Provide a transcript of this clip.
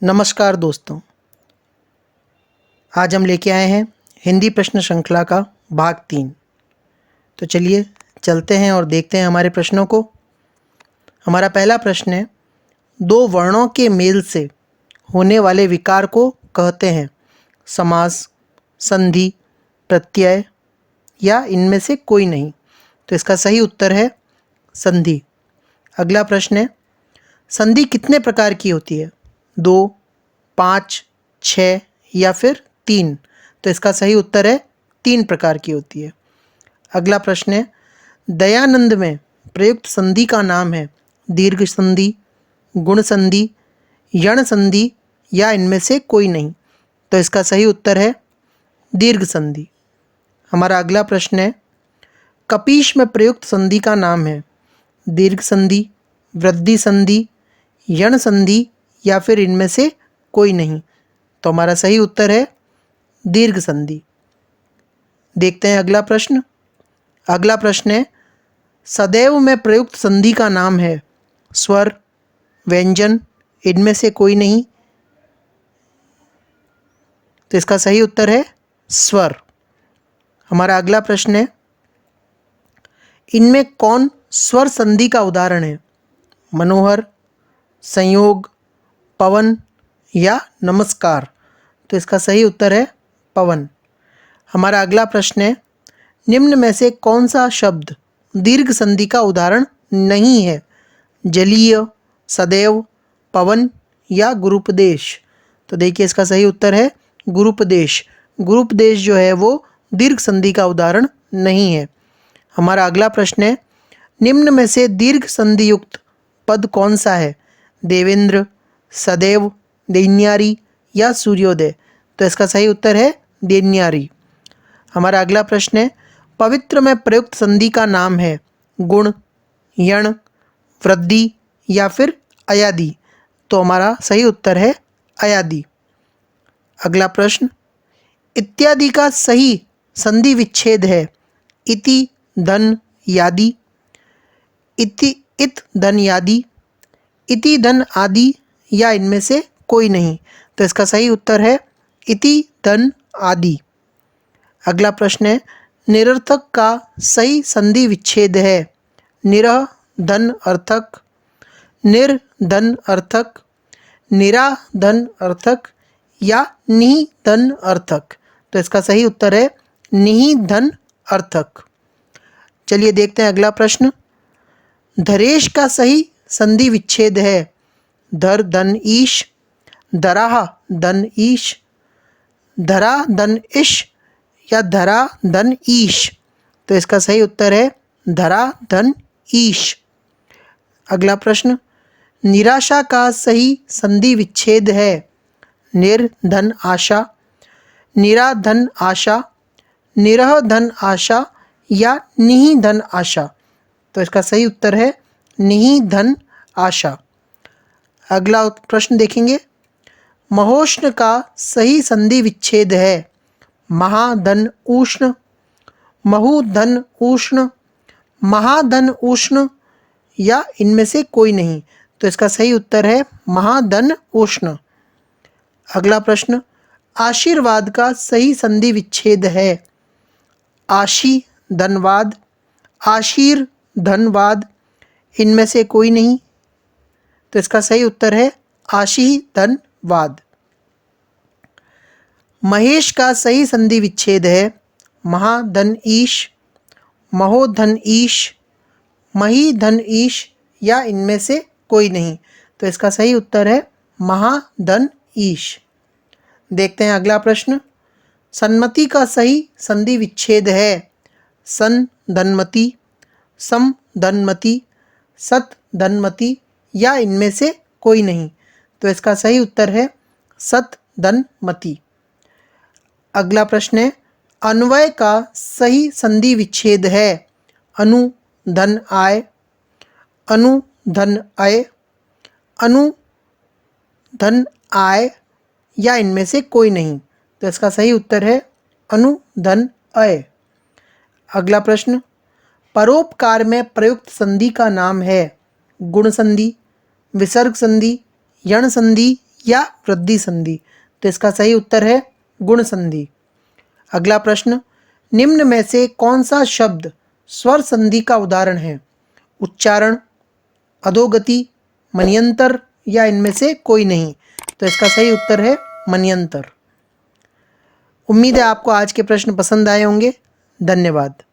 नमस्कार दोस्तों, आज हम लेके आए हैं हिंदी प्रश्न श्रृंखला का भाग 3। तो चलिए चलते हैं और देखते हैं हमारे प्रश्नों को। हमारा पहला प्रश्न है, दो वर्णों के मेल से होने वाले विकार को कहते हैं समास, संधि, प्रत्यय या इनमें से कोई नहीं। तो इसका सही उत्तर है संधि। अगला प्रश्न है, संधि कितने प्रकार की होती है? 2, 5, 6 या फिर 3? तो इसका सही उत्तर है 3 प्रकार की होती है। अगला प्रश्न है, दयानंद में प्रयुक्त संधि का नाम है दीर्घ संधि, गुण संधि, यण संधि या इनमें से कोई नहीं। तो इसका सही उत्तर है दीर्घ संधि। हमारा अगला प्रश्न है, कपीश में प्रयुक्त संधि का नाम है दीर्घ संधि, वृद्धि संधि, यण संधि या फिर इनमें से कोई नहीं। तो हमारा सही उत्तर है दीर्घ संधि। देखते हैं अगला प्रश्न। अगला प्रश्न है, सदैव में प्रयुक्त संधि का नाम है स्वर, व्यंजन, इनमें से कोई नहीं। तो इसका सही उत्तर है स्वर। हमारा अगला प्रश्न है, इनमें कौन स्वर संधि का उदाहरण है? मनोहर, संयोग, पवन या नमस्कार? तो इसका सही उत्तर है पवन। हमारा अगला प्रश्न है, निम्न में से कौन सा शब्द दीर्घ संधि का उदाहरण नहीं है? जलीय, सदैव, पवन या गुरूपदेश? तो देखिए इसका सही उत्तर है गुरूपदेश। गुरूपदेश जो है वो दीर्घ संधि का उदाहरण नहीं है। हमारा अगला प्रश्न है, निम्न में से दीर्घ संधि युक्त पद कौन सा है? देवेंद्र, सदैव, दैन्यारी या सूर्योदय? तो इसका सही उत्तर है दैन्यारी। हमारा अगला प्रश्न है, पवित्र में प्रयुक्त संधि का नाम है गुण, यण, वृद्धि या फिर अयादि? तो हमारा सही उत्तर है अयादि। अगला प्रश्न, इत्यादि का सही संधि विच्छेद है इति, धन, यादि, इति, इत, धन, यादि, इति, धन, आदि या इनमें से कोई नहीं। तो इसका सही उत्तर है इति, धन, आदि। अगला प्रश्न है, निरर्थक का सही संधि विच्छेद है निरह, धन, अर्थक, निर, धन, अर्थक, निरा, धन, अर्थक या निहि, धन, अर्थक? तो इसका सही उत्तर है निहि, धन, अर्थक। चलिए देखते हैं अगला प्रश्न। धरेश का सही संधि विच्छेद है धर, धन, ईश, धराह, धन, ईश, धरा, धन, इश या धरा, धन, ईश? तो इसका सही उत्तर है धरा, धन, ईश। अगला प्रश्न, निराशा का सही संधि विच्छेद है निर, धन, आशा, निरा, धन, आशा, निरह, धन, आशा या निहि, धन, आशा? तो इसका सही उत्तर है निहि, धन, आशा। अगला प्रश्न देखेंगे, महोष्ण का सही संधि विच्छेद है महाधन, उष्ण, महुधन, उष्ण, महाधन, उष्ण या इनमें से कोई नहीं। तो इसका सही उत्तर है महाधन, उष्ण। अगला प्रश्न, आशीर्वाद का सही संधि विच्छेद है आशी, धनवाद, आशीर, धनवाद, इनमें से कोई नहीं। तो इसका सही उत्तर है आशी, धनवाद। महेश का सही संधि विच्छेद है महाधन, ईश, महोधन, ईश, मही, धन, ईश या इनमें से कोई नहीं। तो इसका सही उत्तर है महाधन, ईश। देखते हैं अगला प्रश्न, सन्मति का सही संधि विच्छेद है सन, धनमति, सम, धनमति, सत, धनमति या इनमें से कोई नहीं। तो इसका सही उत्तर है सत, धनमति। अगला प्रश्न है, अन्वय का सही संधि विच्छेद है अनु, धन, आय, अनु, धन, अय, अनु, धन, आय या इनमें से कोई नहीं। तो इसका सही उत्तर है अनु, धन, अय। अगला प्रश्न, परोपकार में प्रयुक्त संधि का नाम है गुण संधि, विसर्ग संधि, यण संधि या वृद्धि संधि? तो इसका सही उत्तर है गुण संधि। अगला प्रश्न, निम्न में से कौन सा शब्द स्वर संधि का उदाहरण है? उच्चारण, अधोगति, मन्यंतर या इनमें से कोई नहीं? तो इसका सही उत्तर है मन्यंतर। उम्मीद है आपको आज के प्रश्न पसंद आए होंगे। धन्यवाद।